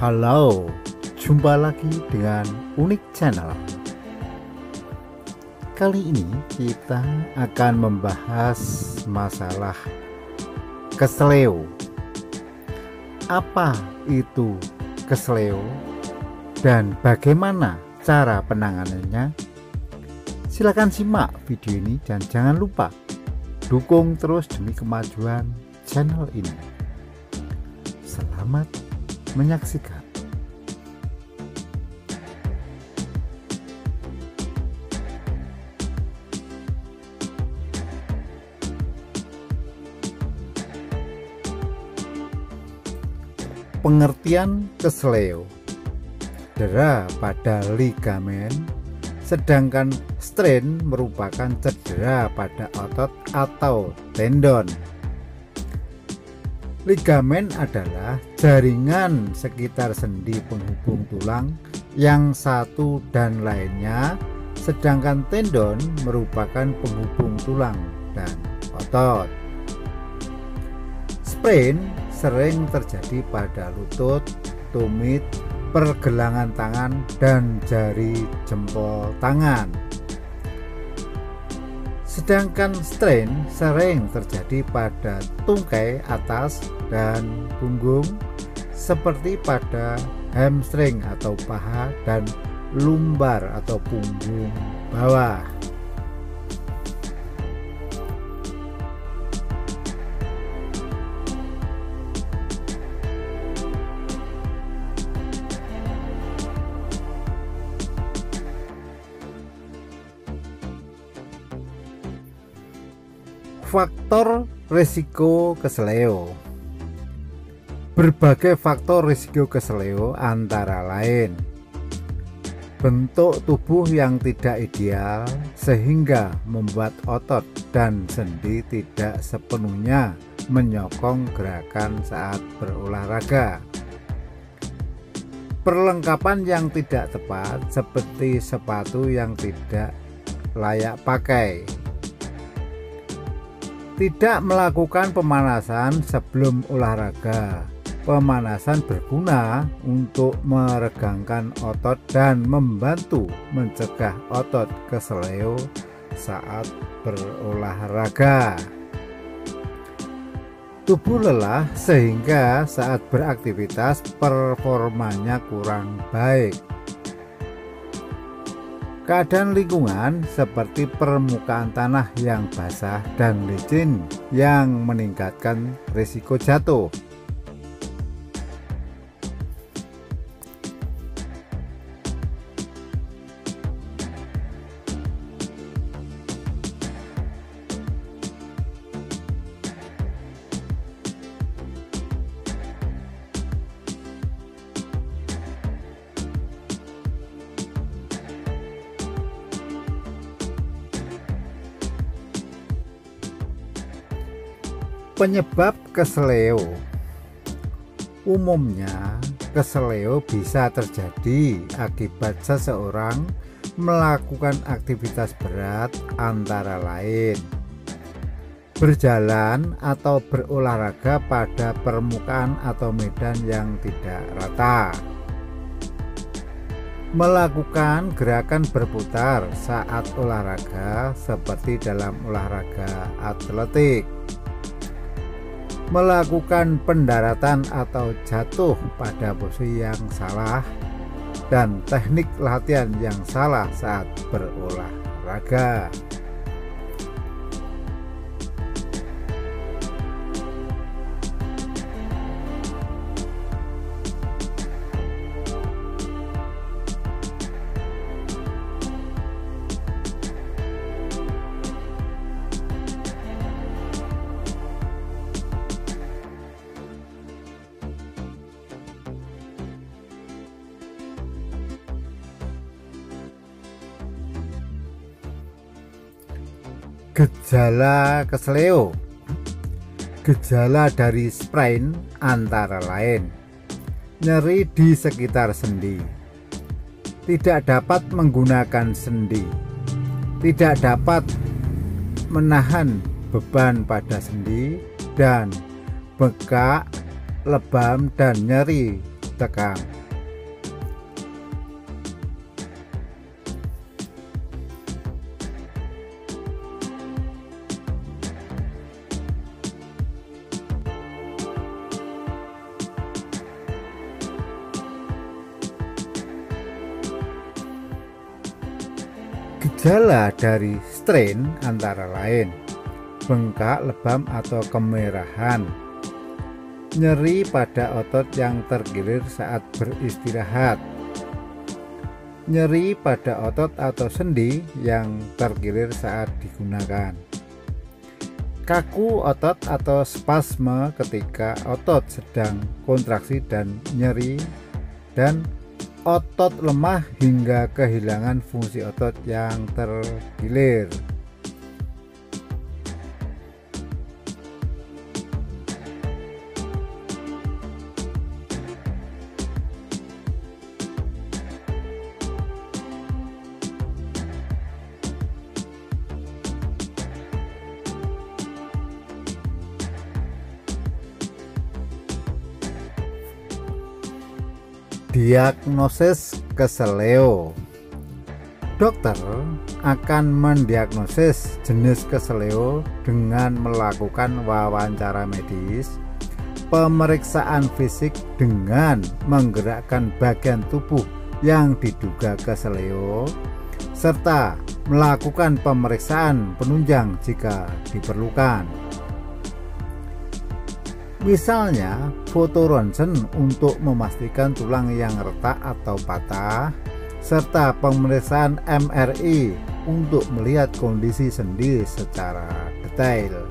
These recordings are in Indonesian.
Halo, jumpa lagi dengan Unik Channel. Kali ini kita akan membahas masalah keseleo. Apa itu keseleo dan bagaimana cara penanganannya? Silakan simak video ini dan jangan lupa dukung terus demi kemajuan channel ini. Selamat menyaksikan. Pengertian keseleo: cedera pada ligamen, sedangkan strain merupakan cedera pada otot atau tendon. Ligamen adalah jaringan sekitar sendi penghubung tulang yang satu dan lainnya, sedangkan tendon merupakan penghubung tulang dan otot. Sprain sering terjadi pada lutut, tumit, pergelangan tangan, dan jari jempol tangan. Sedangkan strain sering terjadi pada tungkai atas dan punggung seperti pada hamstring atau paha dan lumbar atau punggung bawah. Faktor risiko keseleo. Berbagai faktor risiko keseleo antara lain bentuk tubuh yang tidak ideal sehingga membuat otot dan sendi tidak sepenuhnya menyokong gerakan saat berolahraga, perlengkapan yang tidak tepat seperti sepatu yang tidak layak pakai, tidak melakukan pemanasan sebelum olahraga. Pemanasan berguna untuk meregangkan otot dan membantu mencegah otot keseleo saat berolahraga. Tubuh lelah sehingga saat beraktivitas performanya kurang baik. Keadaan lingkungan seperti permukaan tanah yang basah dan licin yang meningkatkan risiko jatuh. Penyebab keseleo. Umumnya keseleo bisa terjadi akibat seseorang melakukan aktivitas berat antara lain berjalan atau berolahraga pada permukaan atau medan yang tidak rata, melakukan gerakan berputar saat olahraga seperti dalam olahraga atletik, melakukan pendaratan atau jatuh pada posisi yang salah, dan teknik latihan yang salah saat berolahraga. Gejala keseleo. Gejala dari sprain antara lain nyeri di sekitar sendi, tidak dapat menggunakan sendi, tidak dapat menahan beban pada sendi, dan bengkak, lebam, dan nyeri ditekan. Gejala dari strain antara lain bengkak, lebam atau kemerahan, nyeri pada otot yang tergilir saat beristirahat, nyeri pada otot atau sendi yang tergilir saat digunakan, kaku otot atau spasme ketika otot sedang kontraksi dan nyeri, dan otot lemah hingga kehilangan fungsi otot yang tergilir. Diagnosis keseleo. Dokter akan mendiagnosis jenis keseleo dengan melakukan wawancara medis, pemeriksaan fisik dengan menggerakkan bagian tubuh yang diduga keseleo, serta melakukan pemeriksaan penunjang jika diperlukan. Misalnya foto ronsen untuk memastikan tulang yang retak atau patah, serta pemeriksaan MRI untuk melihat kondisi sendi secara detail.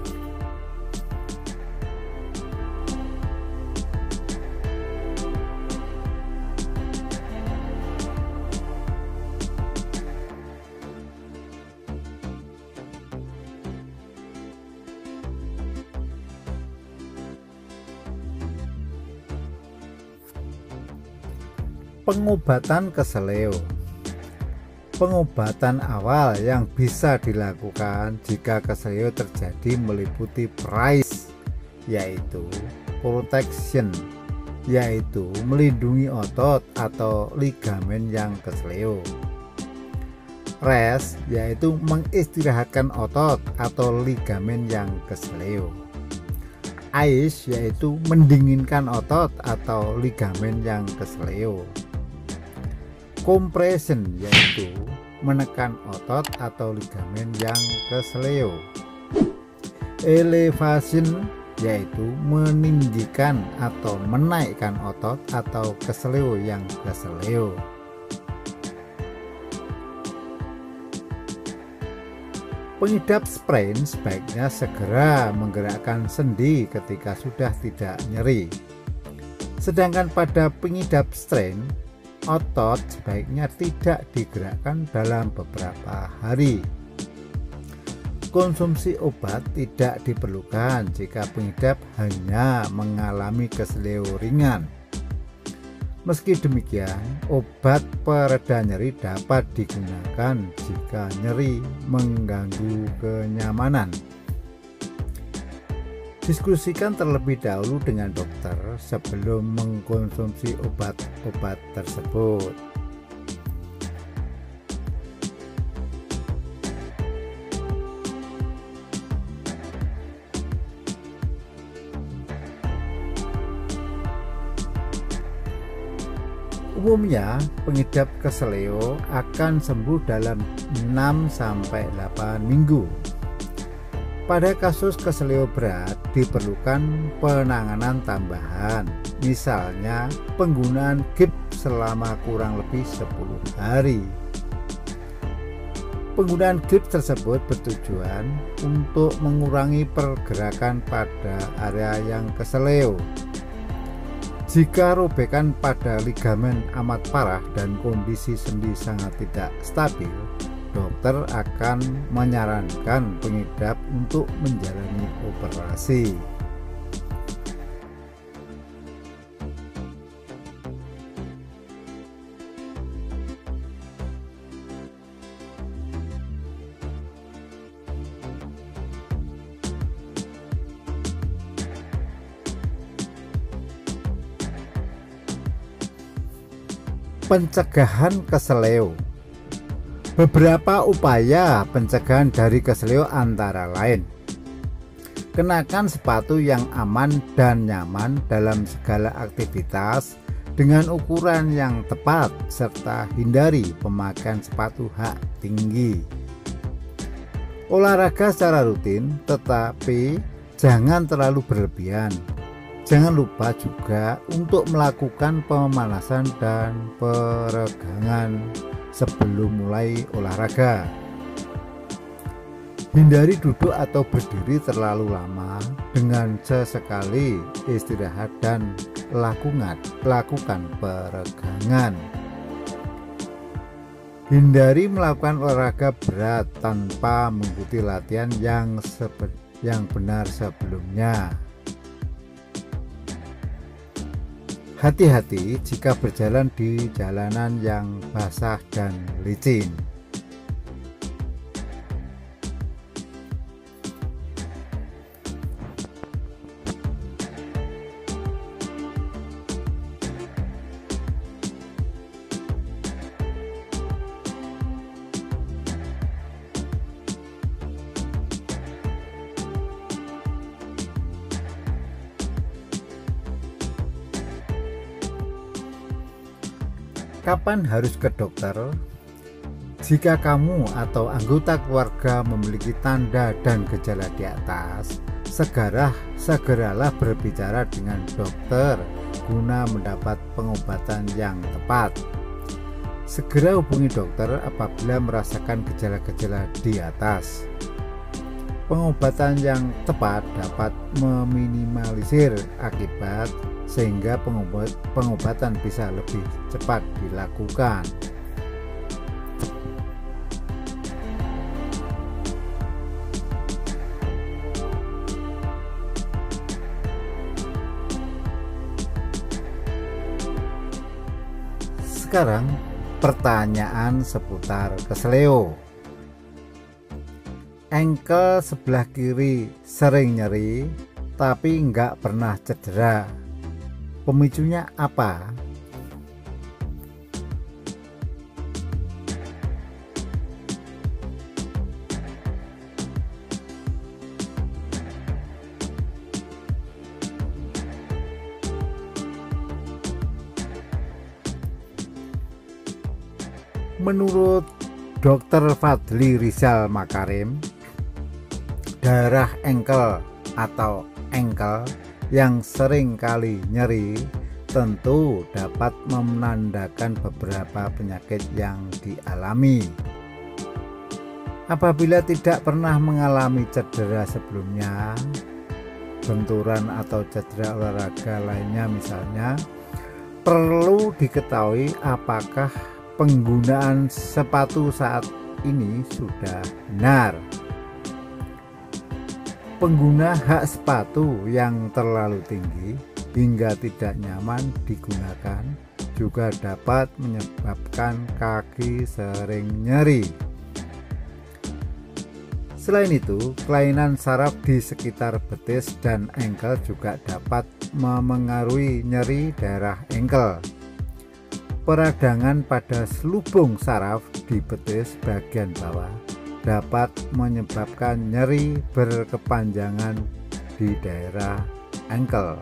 Pengobatan keseleo. Pengobatan awal yang bisa dilakukan jika keseleo terjadi meliputi brace, yaitu protection, yaitu melindungi otot atau ligamen yang keseleo, rest, yaitu mengistirahatkan otot atau ligamen yang keseleo, ice, yaitu mendinginkan otot atau ligamen yang keseleo, compression, yaitu menekan otot atau ligamen yang keseleo, elevation, yaitu meninggikan atau menaikkan otot atau keseleo yang keseleo. Pengidap sprain sebaiknya segera menggerakkan sendi ketika sudah tidak nyeri. Sedangkan pada pengidap strain, otot sebaiknya tidak digerakkan dalam beberapa hari. Konsumsi obat tidak diperlukan jika pengidap hanya mengalami keseleo ringan. Meski demikian, obat pereda nyeri dapat digunakan jika nyeri mengganggu kenyamanan. Diskusikan terlebih dahulu dengan dokter sebelum mengkonsumsi obat-obat tersebut. Umumnya, pengidap keseleo akan sembuh dalam 6-8 minggu. Pada kasus keseleo berat diperlukan penanganan tambahan, misalnya penggunaan gips selama kurang lebih 10 hari. Penggunaan gips tersebut bertujuan untuk mengurangi pergerakan pada area yang keseleo. Jika robekan pada ligamen amat parah dan kondisi sendi sangat tidak stabil, dokter akan menyarankan pengidap untuk menjalani operasi. Pencegahan keseleo. Beberapa upaya pencegahan dari keseleo antara lain: kenakan sepatu yang aman dan nyaman dalam segala aktivitas dengan ukuran yang tepat, serta hindari pemakaian sepatu hak tinggi. Olahraga secara rutin, tetapi jangan terlalu berlebihan. Jangan lupa juga untuk melakukan pemanasan dan peregangan sebelum mulai olahraga. Hindari duduk atau berdiri terlalu lama, dengan sesekali istirahat dan lakukan peregangan. Hindari melakukan olahraga berat tanpa mengikuti latihan yang benar sebelumnya. Hati-hati jika berjalan di jalanan yang basah dan licin. Kapan harus ke dokter? Jika kamu atau anggota keluarga memiliki tanda dan gejala di atas, segeralah berbicara dengan dokter guna mendapat pengobatan yang tepat. Segera hubungi dokter apabila merasakan gejala-gejala di atas. Pengobatan yang tepat dapat meminimalisir akibat, sehingga pengobatan bisa lebih cepat dilakukan. Sekarang pertanyaan seputar keseleo. Engkel sebelah kiri sering nyeri tapi nggak pernah cedera. Pemicunya apa? Menurut Dr. Fadli Rizal Makarim, daerah engkel atau engkel yang sering kali nyeri tentu dapat menandakan beberapa penyakit yang dialami. Apabila tidak pernah mengalami cedera sebelumnya, benturan atau cedera olahraga lainnya misalnya, perlu diketahui apakah penggunaan sepatu saat ini sudah benar. Pengguna hak sepatu yang terlalu tinggi hingga tidak nyaman digunakan juga dapat menyebabkan kaki sering nyeri. Selain itu, kelainan saraf di sekitar betis dan engkel juga dapat memengaruhi nyeri daerah engkel. Peradangan pada selubung saraf di betis bagian bawah dapat menyebabkan nyeri berkepanjangan di daerah engkel.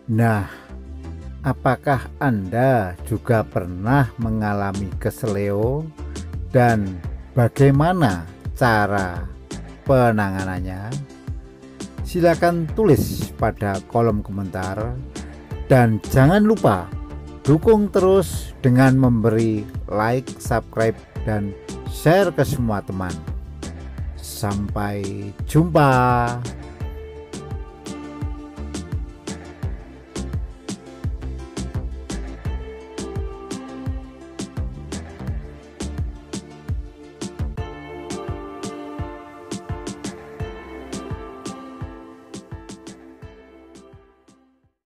Nah, apakah Anda juga pernah mengalami keseleo dan bagaimana cara penanganannya? Silakan tulis pada kolom komentar dan jangan lupa dukung terus dengan memberi like, subscribe, dan share ke semua teman. Sampai jumpa.